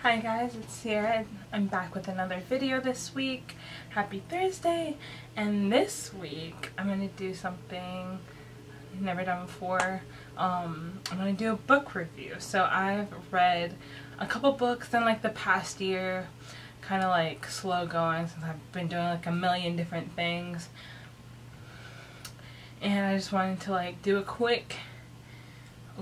Hi guys, it's Sierra. I'm back with another video this week. Happy Thursday! And this week I'm going to do something I've never done before. I'm going to do a book review. So I've read a couple books in like the past year, kind of like slow going since I've been doing like a million different things. And I just wanted to like do a quick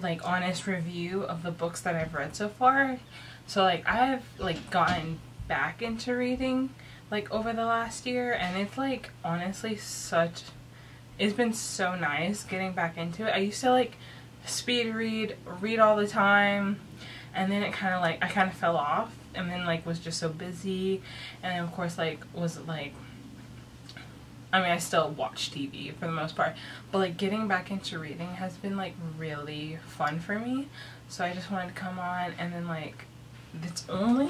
like honest review of the books that I've read so far. So like I've like gotten back into reading like over the last year, and it's like honestly it's been so nice getting back into it. I used to like speed read all the time, and then it kind of like I kind of fell off, and then like was just so busy, and then of course like was like, I mean, I still watch TV for the most part, but like getting back into reading has been like really fun for me. So I just wanted to come on, and then like it's only,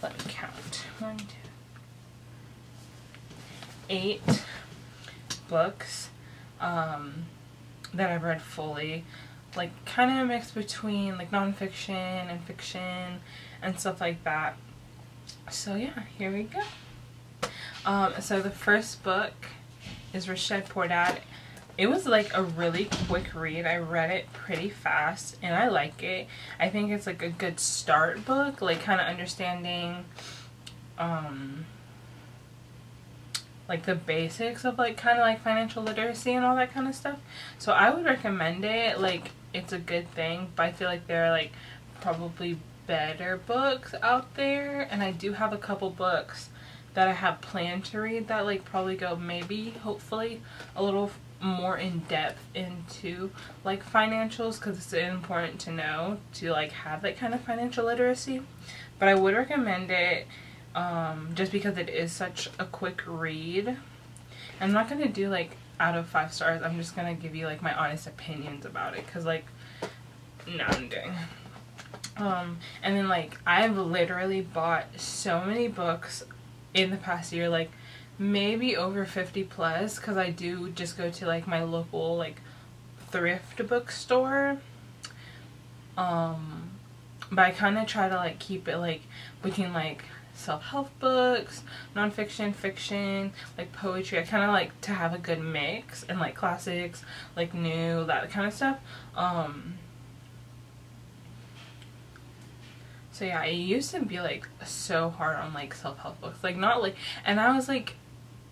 let me count, 1, 2, 8 books that I've read fully, like kind of mixed between like nonfiction and fiction and stuff like that. So yeah, here we go. So the first book is Rich Poor Dad. It was like a really quick read. I read it pretty fast and I like it. I think it's like a good start book, like kind of understanding like the basics of like kind of like financial literacy and all that kind of stuff. So I would recommend it. Like it's a good thing, but I feel like there are like probably better books out there, and I do have a couple books that I have planned to read that like probably go maybe hopefully a little more in depth into like financials, because it's important to know to like have that kind of financial literacy. But I would recommend it just because it is such a quick read. I'm not gonna do like out of 5 stars. I'm just gonna give you like my honest opinions about it, because like no, I'm doing and then like I've literally bought so many books in the past year, like maybe over 50 plus, because I do just go to like my local like thrift bookstore, but I kind of try to like keep it like between like self-help books, nonfiction, fiction, like poetry. I kind of like to have a good mix, and like classics, like new, that kind of stuff. So yeah, it used to be like so hard on like self-help books, like not like, and I was like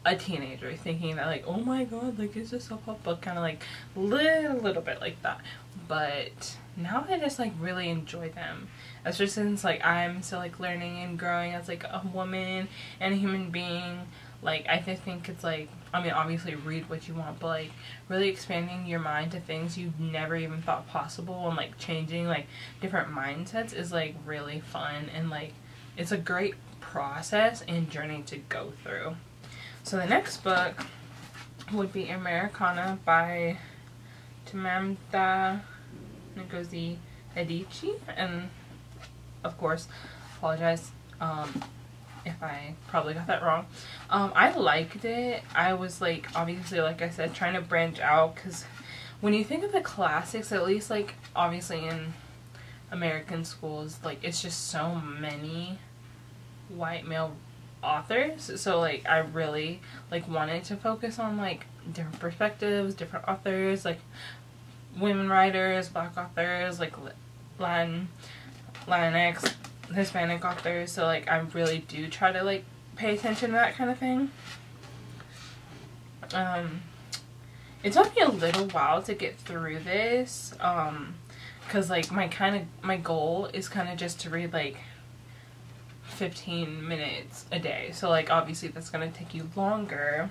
a teenager thinking that like, oh my god, like it's a self-help book, kind of like little bit like that. But now I just like really enjoy them, especially since like I'm still like learning and growing as like a woman and a human being. Like I think it's like, I mean obviously read what you want, but like really expanding your mind to things you've never even thought possible, and like changing like different mindsets is like really fun, and like it's a great process and journey to go through. So the next book would be Americanah by Tamamda Ngozi Adichie, and of course apologize if I probably got that wrong. I liked it. I was like, obviously like I said, trying to branch out, because when you think of the classics, at least like obviously in American schools, like it's just so many white male authors. So like I really like wanted to focus on like different perspectives, different authors, like women writers, black authors, like Latinx, Hispanic authors. So like I really do try to like pay attention to that kind of thing. It took me a little while to get through this, because like my goal is kind of just to read like 15 minutes a day, so like obviously that's gonna take you longer.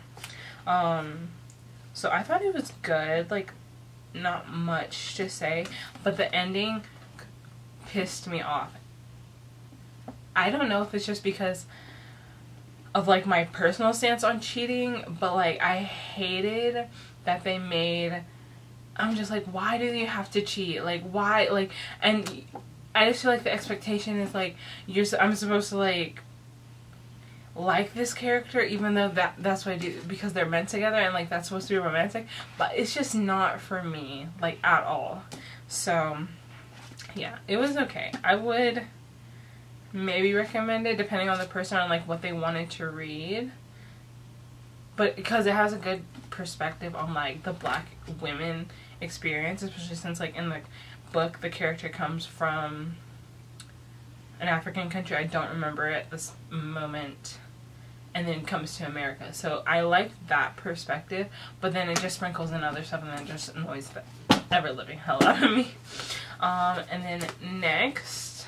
So I thought it was good, like not much to say, but the ending pissed me off. I don't know if it's just because of like my personal stance on cheating, but like I hated that they made, I'm just like, why do you have to cheat? Like why? Like, and I just feel like the expectation is like I'm supposed to like this character, even though that's what I do, because they're meant together, and like that's supposed to be romantic, but it's just not for me like at all. So yeah, it was okay. I would maybe recommend it depending on the person on like what they wanted to read. But because it has a good perspective on like the Black women experience, especially since like in the book the character comes from an African country, I don't remember at this moment, and then comes to America. So I like that perspective, but then it just sprinkles in other stuff and then it just annoys the ever living hell out of me. And then next,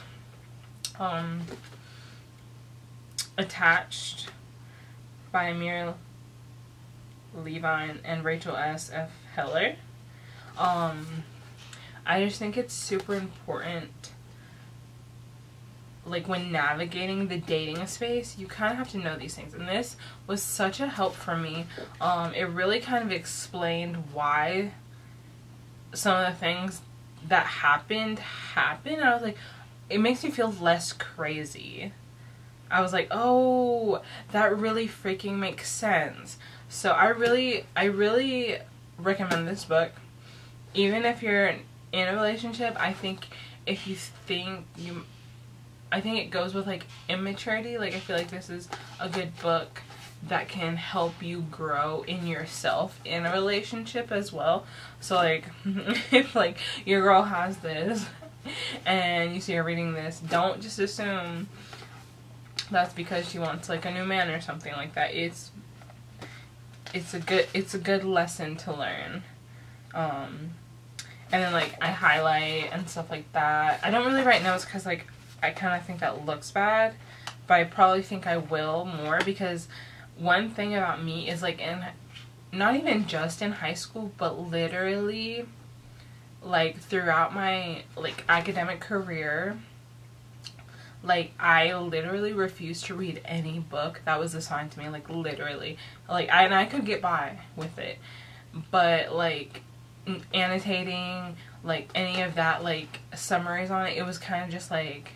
Attached by Amir Levine and Rachel S. F. Heller. I just think it's super important, like when navigating the dating space, you kind of have to know these things, and this was such a help for me. It really kind of explained why some of the things that happened. I was like, it makes me feel less crazy. I was like, oh, that really freaking makes sense. So I really recommend this book. Even if you're in a relationship, I think if you think you, I think it goes with like immaturity. Like I feel like this is a good book that can help you grow in yourself in a relationship as well. So like if like your girl has this and you see her reading this, don't just assume that's because she wants like a new man or something like that. It's a good lesson to learn. And then like I highlight and stuff like that. I don't really write notes because like I kind of think that looks bad, but I probably think I will more, because one thing about me is like in, not even just in high school, but literally like throughout my like academic career, like I literally refused to read any book that was assigned to me, like literally, like and I could get by with it, but like annotating, like any of that, like summaries on it, it was kind of just like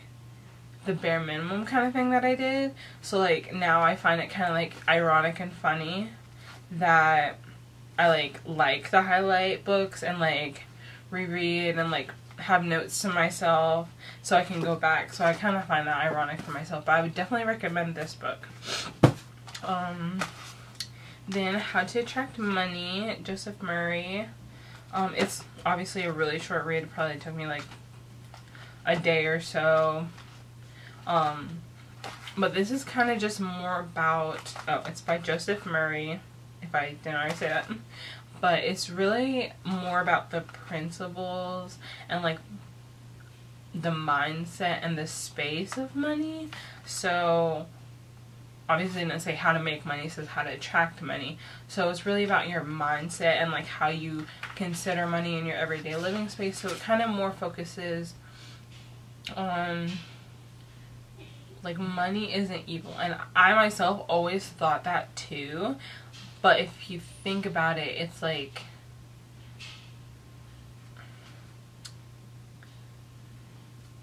the bare minimum kind of thing that I did. So like now I find it kind of like ironic and funny that I like the highlight books and like reread and like have notes to myself so I can go back. So I kind of find that ironic for myself, but I would definitely recommend this book. Then How to Attract Money, Joseph Murray. It's obviously a really short read. It probably took me like a day or so. But this is kind of just more about, oh, it's by Joseph Murray, if I didn't already say that. But it's really more about the principles and like the mindset and the space of money. So obviously it didn't say how to make money, it says how to attract money. So it's really about your mindset and like how you consider money in your everyday living space. So it kind of more focuses on like money isn't evil. And I myself always thought that too. But if you think about it, it's like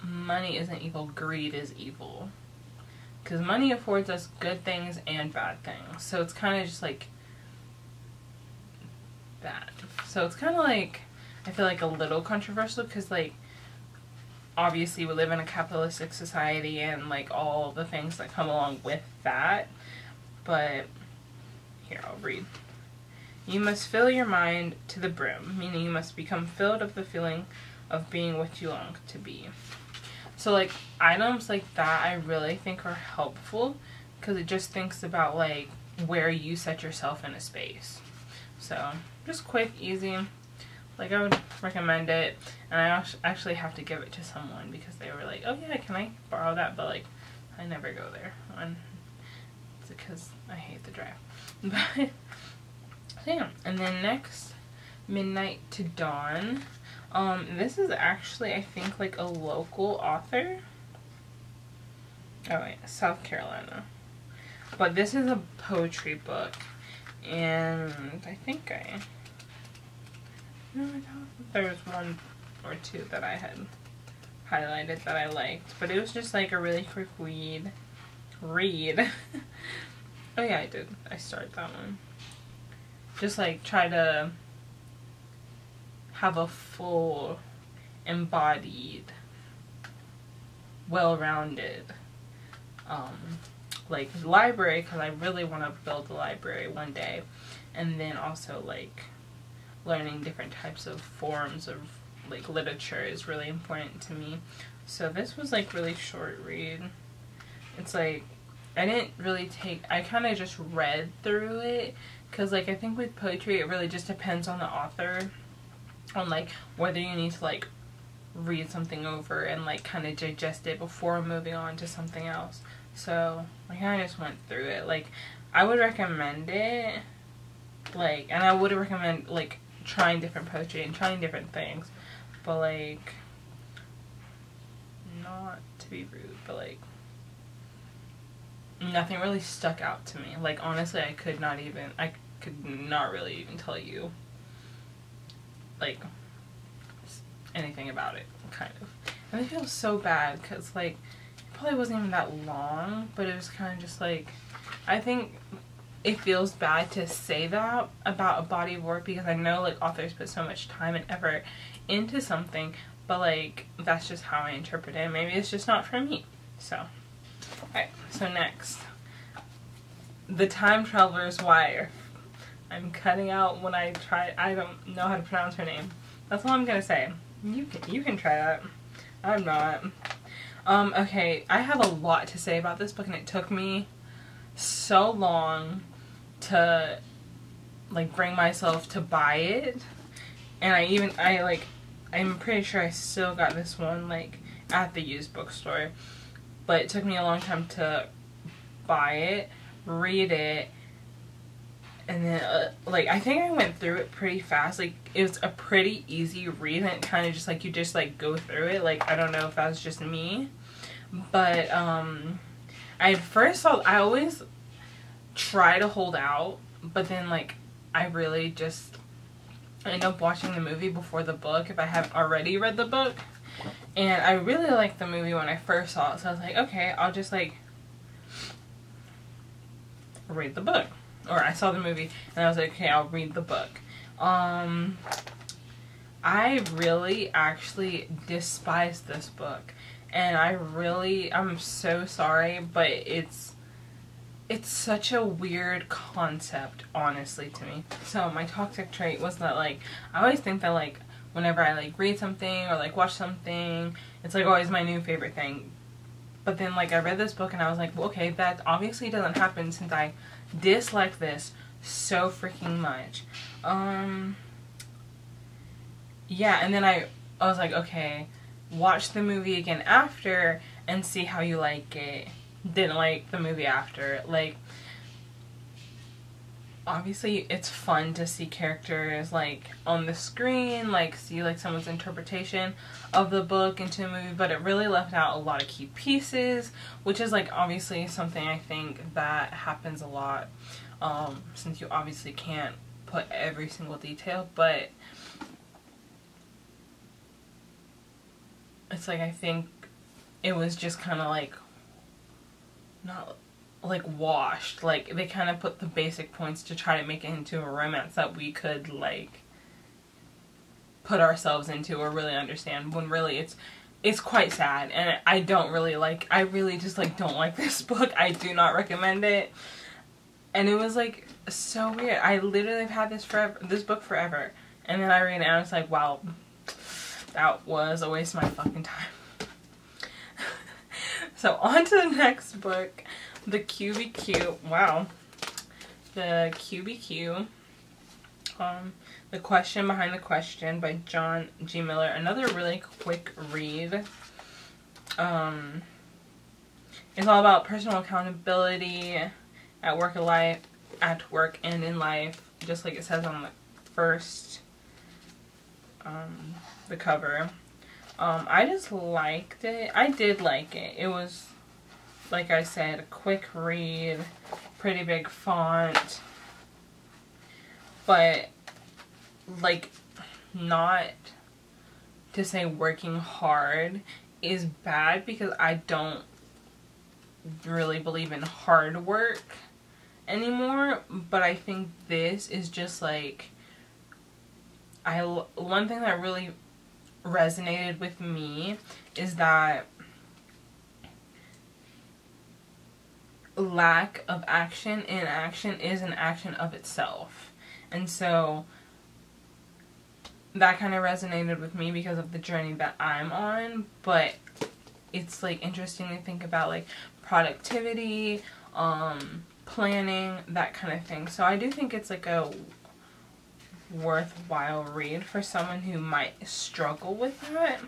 money isn't evil, greed is evil. Because money affords us good things and bad things. So it's kind of just like that. So it's kind of like, I feel like a little controversial, because like obviously we live in a capitalistic society and like all the things that come along with that. But here, I'll read. You must fill your mind to the brim, meaning you must become filled of the feeling of being what you long to be. So like items like that I really think are helpful, because it just thinks about like where you set yourself in a space. So just quick, easy. Like I would recommend it, and I actually have to give it to someone because they were like, oh yeah, can I borrow that? But like I never go there. It's because I hate the drive. But so yeah, and then next, Midnight to Dawn. This is actually, I think, like a local author. Oh wait, South Carolina. But this is a poetry book, and I think no, I don't think there was one or two that I had highlighted that I liked, but it was just like a really quick read. Oh yeah, I did. I started that one. Just like try to have a full, embodied, well-rounded like library, because I really want to build a library one day. And then also like learning different types of forms of like literature is really important to me. So this was like really short read. It's like I didn't really take, I kind of just read through it, because like I think with poetry it really just depends on the author, on like whether you need to like read something over and like kind of digest it before moving on to something else. So I kind of just went through it. Like I would recommend it, like, and I would recommend like trying different poetry and trying different things, but like, not to be rude, but like nothing really stuck out to me. Like honestly, I could not really even tell you like anything about it, kind of. And I feel so bad because like it probably wasn't even that long, but it was kind of just like, I think it feels bad to say that about a body of work, because I know like authors put so much time and effort into something, but like that's just how I interpret it. Maybe it's just not for me. So alright, so next, The Time Traveler's Wife. I'm cutting out when I don't know how to pronounce her name. That's all I'm gonna say. You can try that. I'm not. Okay, I have a lot to say about this book, and it took me so long to like bring myself to buy it. And I'm pretty sure I still got this one like at the used bookstore. But it took me a long time to buy it, read it, and then like I think I went through it pretty fast. Like it was a pretty easy read, and it kind of just like you just like go through it. Like I don't know if that was just me, but I first thought, I always try to hold out, but then like I really just end up watching the movie before the book if I haven't already read the book. And I really liked the movie when I first saw it, so I was like, okay, I'll just like read the book. Or I saw the movie and I was like, okay, I'll read the book. I really actually despised this book, and I'm so sorry, but it's such a weird concept, honestly, to me. So my toxic trait was that like I always think that like whenever I like read something or like watch something, it's like always my new favorite thing. But then like I read this book and I was like, well, okay, that obviously doesn't happen since I dislike this so freaking much. Yeah, and then I was like, okay, watch the movie again after and see how you like it. Didn't like the movie after. Like, obviously it's fun to see characters like on the screen, like see like someone's interpretation of the book into a movie, but it really left out a lot of key pieces, which is like obviously something I think that happens a lot, since you obviously can't put every single detail, but it's like I think it was just kind of like not like washed. Like they kind of put the basic points to try to make it into a romance that we could like put ourselves into or really understand, when really it's quite sad, and I really just like don't like this book. I do not recommend it. And it was like so weird. I literally have had this book forever, and then I read it and I was like, wow, that was a waste of my fucking time. So on to the next book, The QBQ. Wow. The QBQ. The Question Behind the Question by John G. Miller. Another really quick read. It's all about personal accountability at work and in life, just like it says on the first, the cover. I just liked it. I did like it. It was, like I said, a quick read, pretty big font, but like not to say working hard is bad, because I don't really believe in hard work anymore, but I think this is just like, one thing that really resonated with me is that lack of action in action is an action of itself. And so that kind of resonated with me because of the journey that I'm on. But it's like interesting to think about like productivity, planning, that kind of thing. So I do think it's like a worthwhile read for someone who might struggle with that.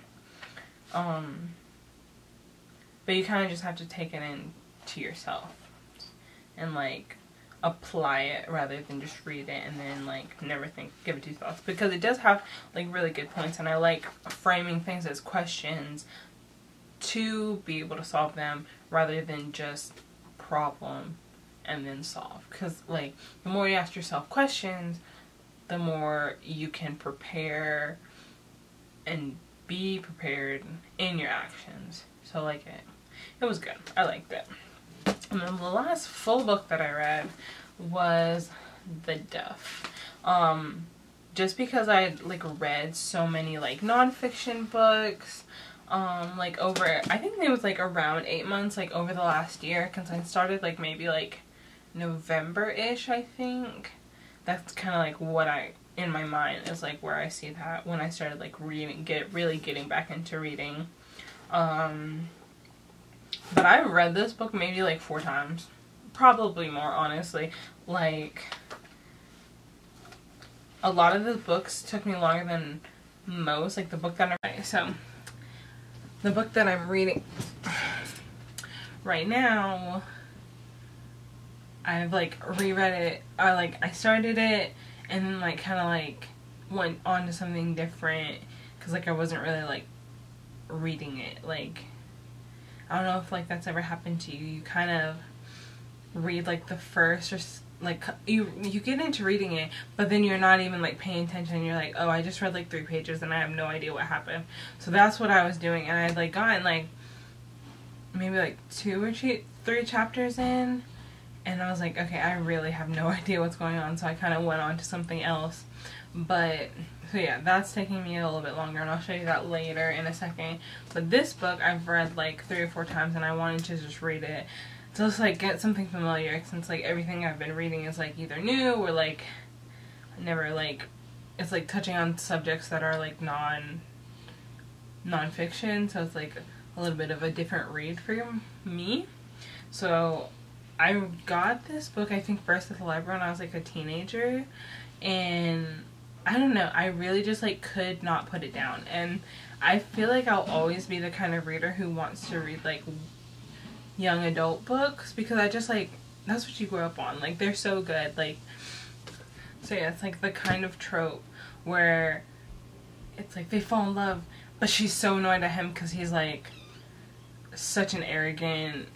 But you kind of just have to take it in to yourself and like apply it rather than just read it and then like never give it two thoughts, because it does have like really good points, and I like framing things as questions to be able to solve them rather than just problem and then solve. Because like the more you ask yourself questions, the more you can prepare and be prepared in your actions. So like it was good. I liked it. And then the last full book that I read was the Duff. Just because I like read so many like nonfiction books, like over, I think it was like around 8 months, like over the last year, because I started like maybe like November-ish, I think. That's kind of like what in my mind is like where I see that when I started like reading, really getting back into reading. But I've read this book maybe like 4 times. Probably more, honestly. Like, a lot of the books took me longer than most. Like, the book that the book that I'm reading right now, I've like reread it. I started it and then like kind of like went on to something different, because like I wasn't really like reading it. Like, I don't know if like that's ever happened to you. You kind of read like the first, or like you get into reading it, but then you're not even like paying attention. You're like, oh, I just read like 3 pages and I have no idea what happened. So that's what I was doing, and I had like gotten like maybe like 2 or 3 chapters in, and I was like, okay, I really have no idea what's going on. So I kind of went on to something else. But so yeah, that's taking me a little bit longer, and I'll show you that later in a second. But this book I've read like 3 or 4 times, and I wanted to just read it to just like get something familiar, since like everything I've been reading is like either new or like never like, it's like touching on subjects that are like non-fiction, so it's like a little bit of a different read for me. So I got this book I think first at the library when I was like a teenager, and I don't know, I really just like could not put it down. And I feel like I'll always be the kind of reader who wants to read like young adult books, because I just like, that's what you grew up on. Like, they're so good. Like, so yeah, it's like the kind of trope where it's like they fall in love, but she's so annoyed at him because he's like such an arrogant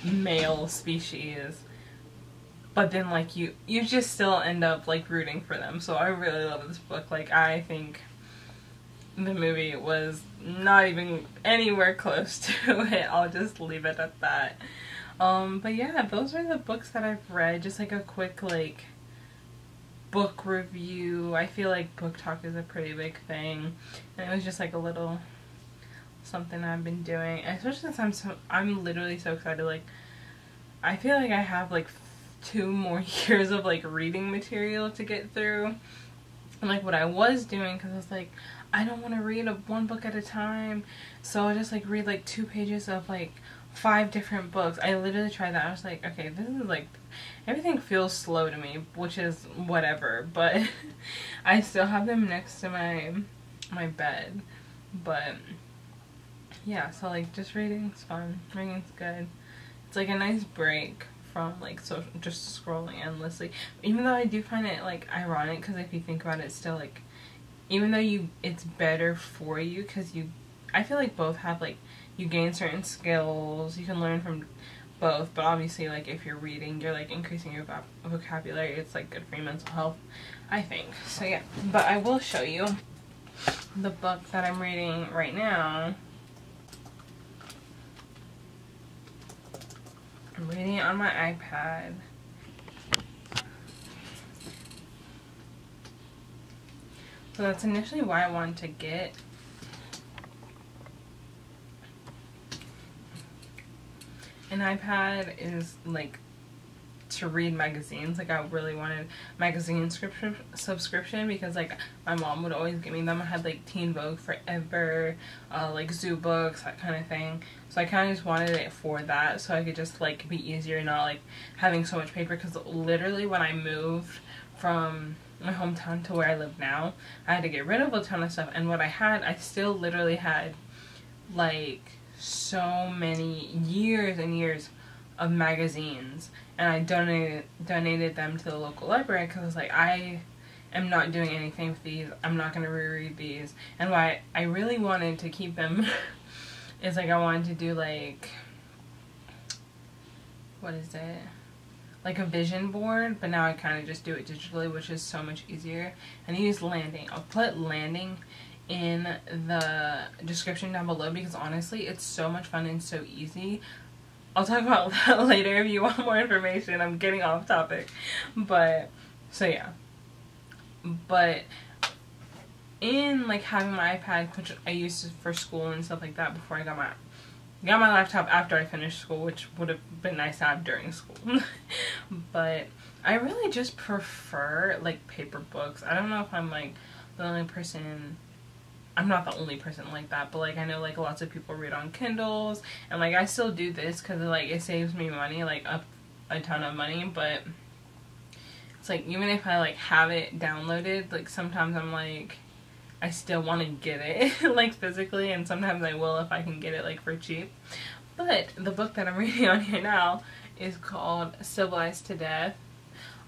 male species. But then like you just still end up like rooting for them. So I really love this book. Like, I think the movie was not even anywhere close to it. I'll just leave it at that. But yeah, those are the books that I've read. Just like a quick like book review. I feel like book talk is a pretty big thing, and it was just like a little something I've been doing. And especially since I'm literally so excited. Like, I feel like I have like 2 more years of like reading material to get through. And like what I was doing, because I was like, I don't want to read one book at a time, so I just like read like 2 pages of like 5 different books. I literally tried that. I was like, okay, this is like, everything feels slow to me, which is whatever, but I still have them next to my bed. But yeah, so like just reading's fun. Reading's good. It's like a nice break from like just scrolling endlessly. Even though I do find it like ironic, because if you think about it, it's still like, even though it's better for you, because I feel like both have like, you gain certain skills, you can learn from both, but obviously like if you're reading, you're like increasing your vocabulary. It's like good for your mental health, I think. So yeah, but I will show you the book that I'm reading right now. I'm reading it on my iPad. So that's initially why I wanted to get an iPad is like to read magazines. Like I really wanted magazine subscription because like my mom would always give me them. I had like Teen Vogue forever, like Zoo Books, that kind of thing. So I kind of just wanted it for that, so I could just like be easier, not like having so much paper. Because literally when I moved from my hometown to where I live now, I had to get rid of a ton of stuff, and what I had, I still literally had like so many years and years of magazines, and I donated them to the local library because I was like, I am not doing anything with these. I'm not going to reread these. And why I really wanted to keep them is like I wanted to do like, what is it? Like a vision board, but now I kind of just do it digitally, which is so much easier. And I use Landing. I'll put Landing in the description down below because honestly it's so much fun and so easy. I'll talk about that later if you want more information. I'm getting off topic. But, so yeah. But in like having my iPad, which I used for school and stuff like that before I got my laptop after I finished school, which would have been nice to have during school. But I really just prefer like paper books. I don't know if I'm like the only person. I'm not the only person like that, but like I know like lots of people read on Kindles, and like I still do this because like it saves me money, like a ton of money. But it's like even if I like have it downloaded, like sometimes I'm like I still want to get it like physically, and sometimes I will if I can get it like for cheap. But the book that I'm reading on here now is called Civilized to Death.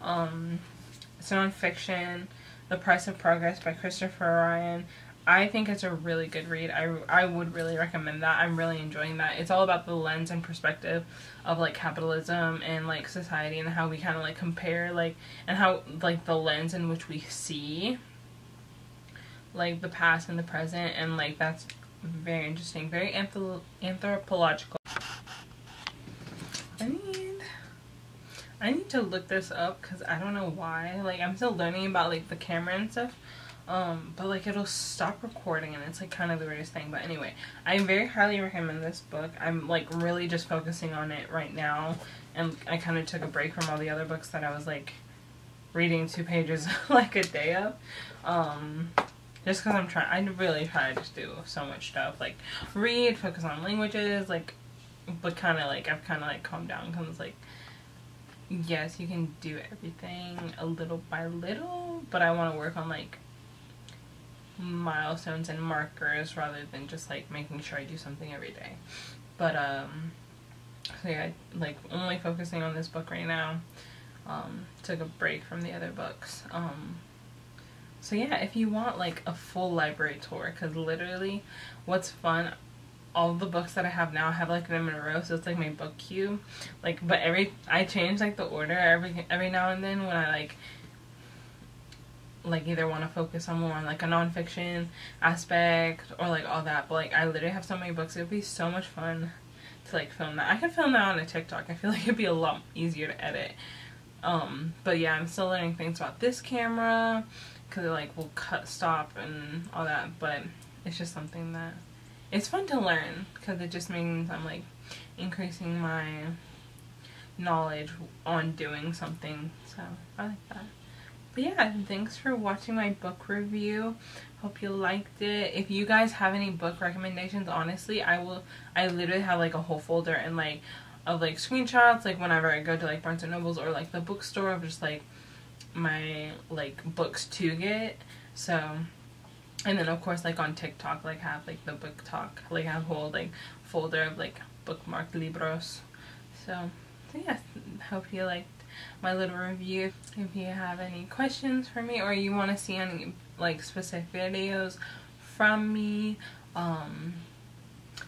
It's nonfiction. The Price of Progress by Christopher Ryan. I think it's a really good read. I would really recommend that. I'm really enjoying that. It's all about the lens and perspective of like capitalism and like society, and how we kind of like compare like, and how like the lens in which we see like the past and the present, and like that's very interesting, very anthropological. I need to look this up because I don't know why. Like I'm still learning about like the camera and stuff. But like it'll stop recording, and it's like kind of the weirdest thing. But anyway, I very highly recommend this book. I'm like really just focusing on it right now, and I kind of took a break from all the other books that I was like reading 2 pages like a day of. Just because I really try to just do so much stuff, like read, focus on languages, like, but kind of like I've kind of like calmed down because it's like, yes, you can do everything a little by little, but I want to work on like milestones and markers rather than just like making sure I do something every day. But so yeah, like only focusing on this book right now. Took a break from the other books. So yeah, if you want like a full library tour, because literally what's fun, all the books that I have now, I have like them in a row, so it's like my book queue. Like, but I change like the order every now and then when I like either want to focus on more on like a nonfiction aspect or like all that. But like I literally have so many books, it would be so much fun to like film that. I could film that on a TikTok. I feel like it'd be a lot easier to edit. But yeah, I'm still learning things about this camera because it like will stop and all that. But it's just something that it's fun to learn because it just means I'm like increasing my knowledge on doing something. So I like that. But yeah, thanks for watching my book review. Hope you liked it. If you guys have any book recommendations, honestly, I literally have like a whole folder and like of like screenshots, like whenever I go to like Barnes & Nobles or like the bookstore, of just like my like books to get. So, and then of course like on TikTok, like have like the book talk, like have a whole like folder of like bookmarked libros. So yeah, hope you liked my little review. If you have any questions for me or you want to see any like specific videos from me,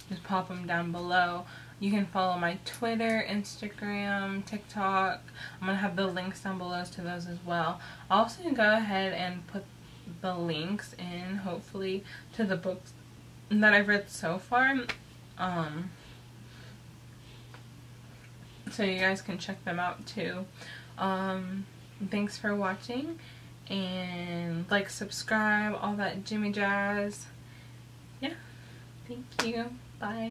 just pop them down below. You can follow my Twitter, Instagram, TikTok. I'm gonna have the links down below to those as well. I'll also go ahead and put the links in, hopefully, to the books that I've read so far, so you guys can check them out too. Thanks for watching, and like, subscribe, all that jimmy jazz. Yeah, thank you, bye.